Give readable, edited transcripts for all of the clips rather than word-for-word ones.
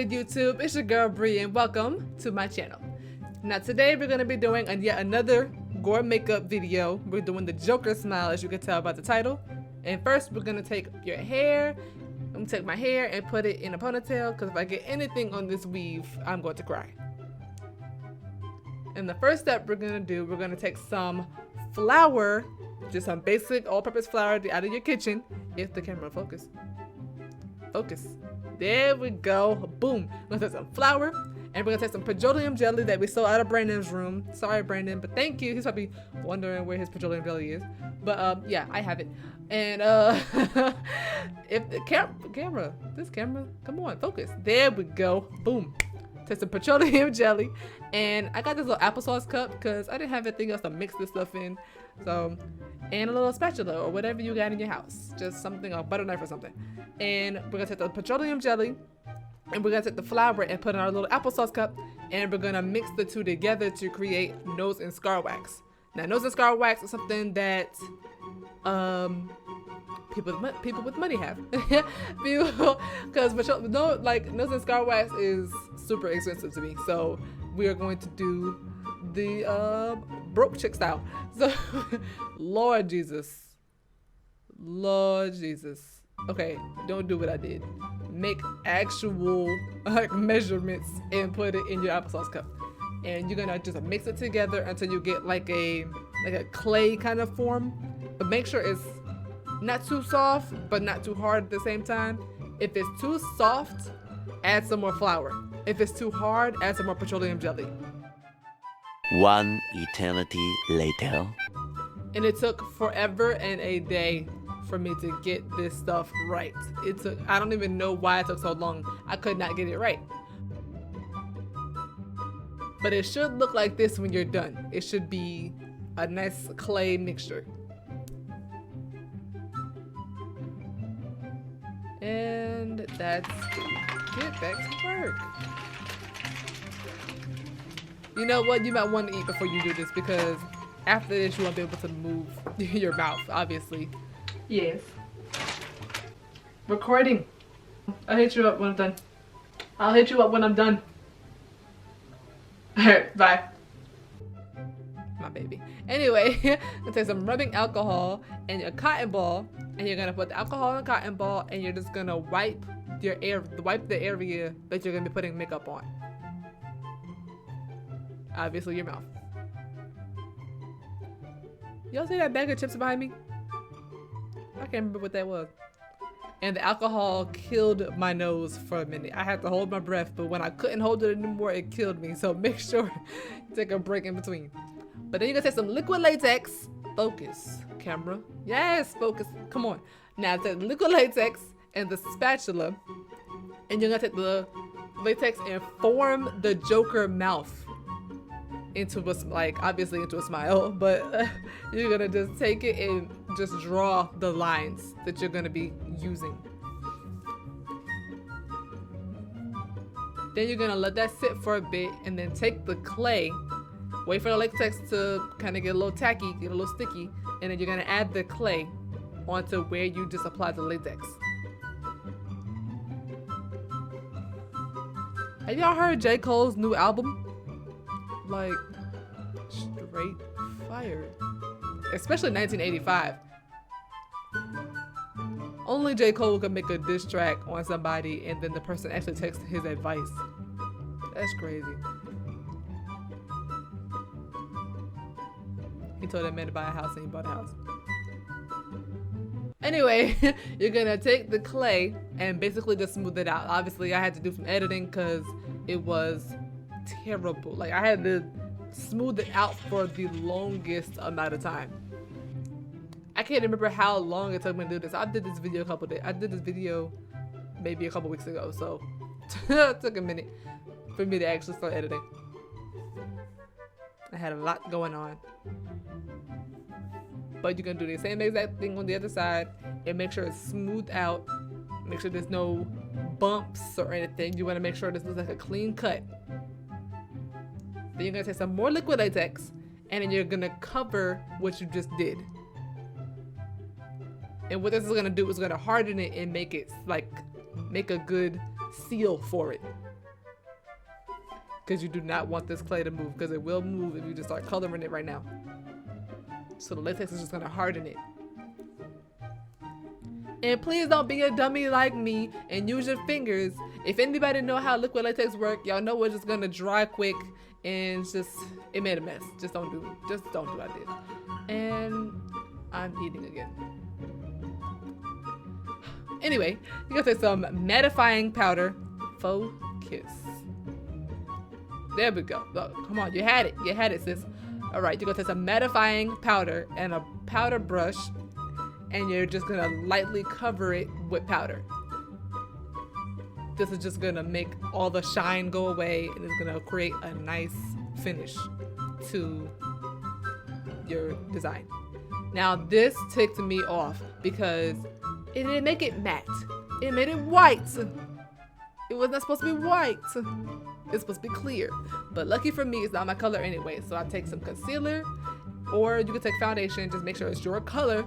good, YouTube? It's your girl Bri and welcome to my channel. Now today we're going to be doing yet another Gore makeup video. We're doing the Joker smile, as you can tell by the title. And first we're going to take your hair. I'm going to take my hair and put it in a ponytail, because if I get anything on this weave, I'm going to cry. And the first step we're going to do, we're going to take some flour, just some basic all-purpose flour out of your kitchen. If the camera focus. There we go. Boom. We're gonna take some flour and we're gonna take some petroleum jelly that we stole out of Brandon's room. Sorry, Brandon, but thank you. He's probably wondering where his petroleum jelly is. But yeah, I have it. And if the camera, come on, focus. There we go. Boom. Take some petroleum jelly, and I got this little applesauce cup because I didn't have anything else to mix this stuff in. So, and a little spatula or whatever you got in your house, just something, a butter knife or something. And we're gonna take the petroleum jelly, and we're gonna take the flour and put in our little applesauce cup, and we're gonna mix the two together to create nose and scar wax. Now, nose and scar wax is something that people with money have. Because nose and scar wax is super expensive to me, so we are going to do the broke chick style. So Lord Jesus. Okay, don't do what I did. Make actual measurements and put it in your applesauce cup, and you're gonna just mix it together until you get like a clay kind of form. But make sure it's not too soft but not too hard at the same time. If it's too soft, add some more flour. If it's too hard, add some more petroleum jelly. One eternity later. And it took forever and a day for me to get this stuff right. I don't even know why it took so long. I could not get it right. But it should look like this when you're done. It should be a nice clay mixture. And that's get back to work. You know what? You might want to eat before you do this, because after this you won't be able to move your mouth, obviously. Yes. Recording. I'll hit you up when I'm done. Alright, bye. My baby. Anyway, you're gonna take some rubbing alcohol and a cotton ball, and you're gonna put the alcohol in a cotton ball, and you're just gonna wipe the area that you're gonna be putting makeup on. Obviously your mouth. Y'all see that bag of chips behind me? I can't remember what that was. And the alcohol killed my nose for a minute. I had to hold my breath, but when I couldn't hold it anymore, it killed me. So make sure you take a break in between. But then you're gonna take some liquid latex. Focus, camera. Yes, focus. Come on. Now take liquid latex and the spatula, and you're gonna take the latex and form the Joker mouth into obviously into a smile, but you're gonna just take it and just draw the lines that you're gonna be using. Then you're gonna let that sit for a bit, and then take the clay, wait for the latex to kind of get a little tacky, get a little sticky, and then you're gonna add the clay onto where you just applied the latex. Have y'all heard J. Cole's new album? Like, straight fire. Especially 1985. Only J. Cole could make a diss track on somebody and then the person actually takes his advice. That's crazy. He told that man to buy a house and he bought a house. Anyway, you're gonna take the clay and basically just smooth it out. Obviously, I had to do some editing because it was terrible. Like, I had to smooth it out for the longest amount of time. I can't remember how long it took me to do this. I did this video maybe a couple weeks ago, so it took a minute for me to actually start editing. I had a lot going on. But you're gonna do the same exact thing on the other side and make sure it's smoothed out. Make sure there's no bumps or anything. You wanna make sure this looks like a clean cut. Then you're gonna take some more liquid latex, and then you're gonna cover what you just did. And what this is gonna do is gonna harden it and make it make a good seal for it. because you do not want this clay to move, because it will move if you just start coloring it right now. So the latex is just gonna harden it. And please don't be a dummy like me and use your fingers. If anybody know how liquid latex work, y'all know it's just gonna dry quick and it made a mess. Just don't do what I did. And I'm eating again. Anyway, you're gonna take some mattifying powder. Focus. There we go. Look, come on, you had it, sis. All right, you're gonna take some mattifying powder and a powder brush, and you're just gonna lightly cover it with powder. This is just gonna make all the shine go away, and it's gonna create a nice finish to your design. Now this ticked me off because it didn't make it matte. It made it white. It was not supposed to be white. It's supposed to be clear. But lucky for me, it's not my color anyway. So I take some concealer, or you can take foundation. Just make sure it's your color.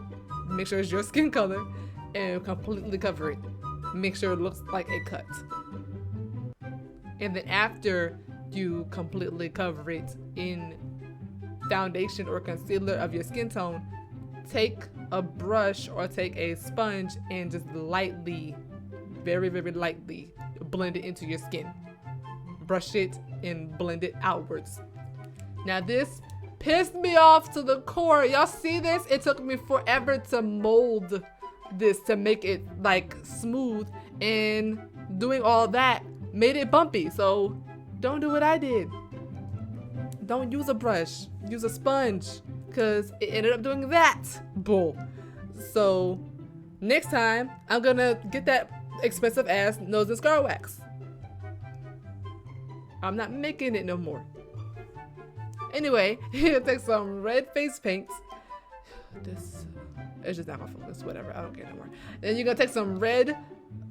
Make sure it's your skin color, and completely cover it. Make sure it looks like a cut. And then after you completely cover it in foundation or concealer of your skin tone, take a brush or take a sponge and just lightly, very, very lightly blend it into your skin. Brush it and blend it outwards. Now this pissed me off to the core. Y'all see this? It took me forever to mold this to make it like smooth, and doing all that made it bumpy. So don't do what I did. Don't use a brush, use a sponge, because it ended up doing that bull. So next time I'm gonna get that expensive ass nose and scar wax. I'm not making it no more. Anyway, you're gonna take some red face paints. This it's just not gonna focus, whatever, I don't care no more. Then you're gonna take some red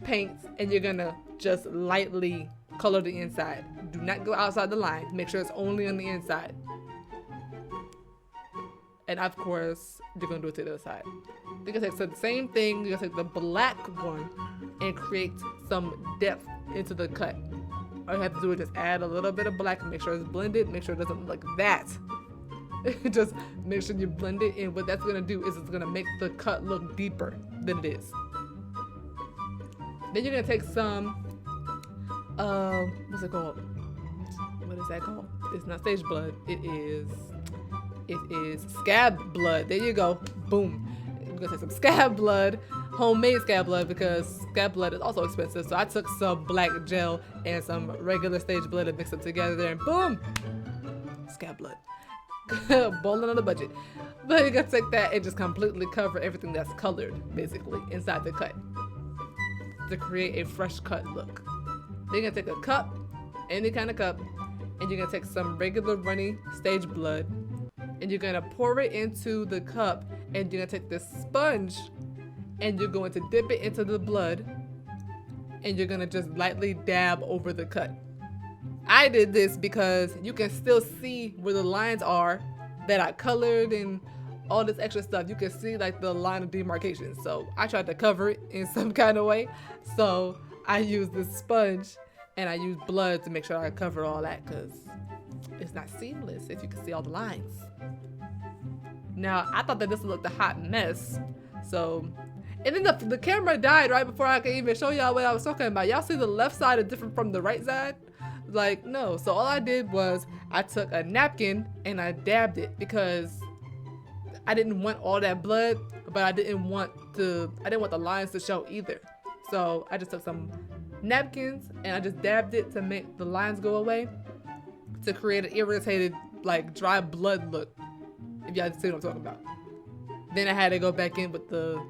paints and you're gonna just lightly color the inside. Do not go outside the line. Make sure it's only on the inside. And of course, you're gonna do it to the other side. You're gonna take the same thing, you're gonna take the black one and create some depth into the cut. All you have to do is just add a little bit of black and make sure it's blended, make sure it doesn't look like that. Just make sure you blend it, and what that's gonna do is it's gonna make the cut look deeper than it is. Then you're gonna take some, what's it called? What is that called? It's not sage blood, it is scab blood. There you go, boom. We're gonna take some scab blood, homemade scab blood, because scab blood is also expensive. So I took some black gel and some regular sage blood and mixed them together, and boom, scab blood. Bowling on the budget. But you're gonna take that and just completely cover everything that's colored, basically, inside the cut to create a fresh cut look. Then you're gonna take a cup, any kind of cup, and you're gonna take some regular runny sage blood, and you're gonna pour it into the cup, and you're gonna take this sponge and you're going to dip it into the blood, and you're gonna just lightly dab over the cut. I did this because you can still see where the lines are that I colored and all this extra stuff. You can see like the line of demarcation. So I tried to cover it in some kind of way. So I used this sponge and I used blood to make sure I cover all that, because it's not seamless if you can see all the lines. Now I thought that this looked a hot mess. So, and then the camera died right before I could even show y'all what I was talking about. Y'all see the left side is different from the right side? Like, no. So all I did was I took a napkin and I dabbed it, because I didn't want all that blood, but I didn't want the lines to show either. So I just took some napkins and I just dabbed it to make the lines go away, to create an irritated, like, dry blood look, if y'all see what I'm talking about. Then I had to go back in with the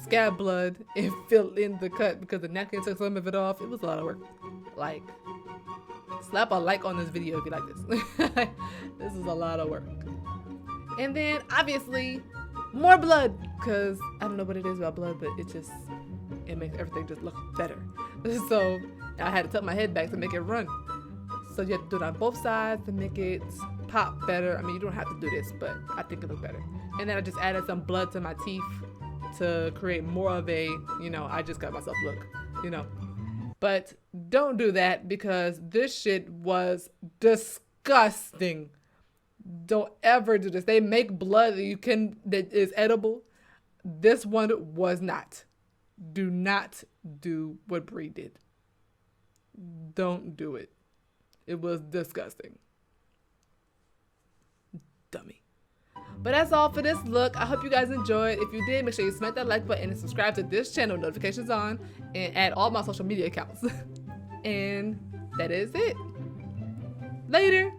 scab blood and fill in the cut, because the napkin took some of it off. It was a lot of work. Like, slap a like on this video if you like this. This is a lot of work. And then obviously more blood, because I don't know what it is about blood, but it makes everything just look better. So I had to tuck my head back to make it run. So you have to do it on both sides to make it pop better. I mean, you don't have to do this, but I think it looked better. And then I just added some blood to my teeth to create more of a, I just got myself look, But don't do that because this shit was disgusting. Don't ever do this. They make blood that is edible. This one was not. Do not do what Bri did. Don't do it. It was disgusting. Dummy. But that's all for this look. I hope you guys enjoyed. If you did, make sure you smack that like button and subscribe to this channel, notifications on, and add all my social media accounts. And that is it. Later.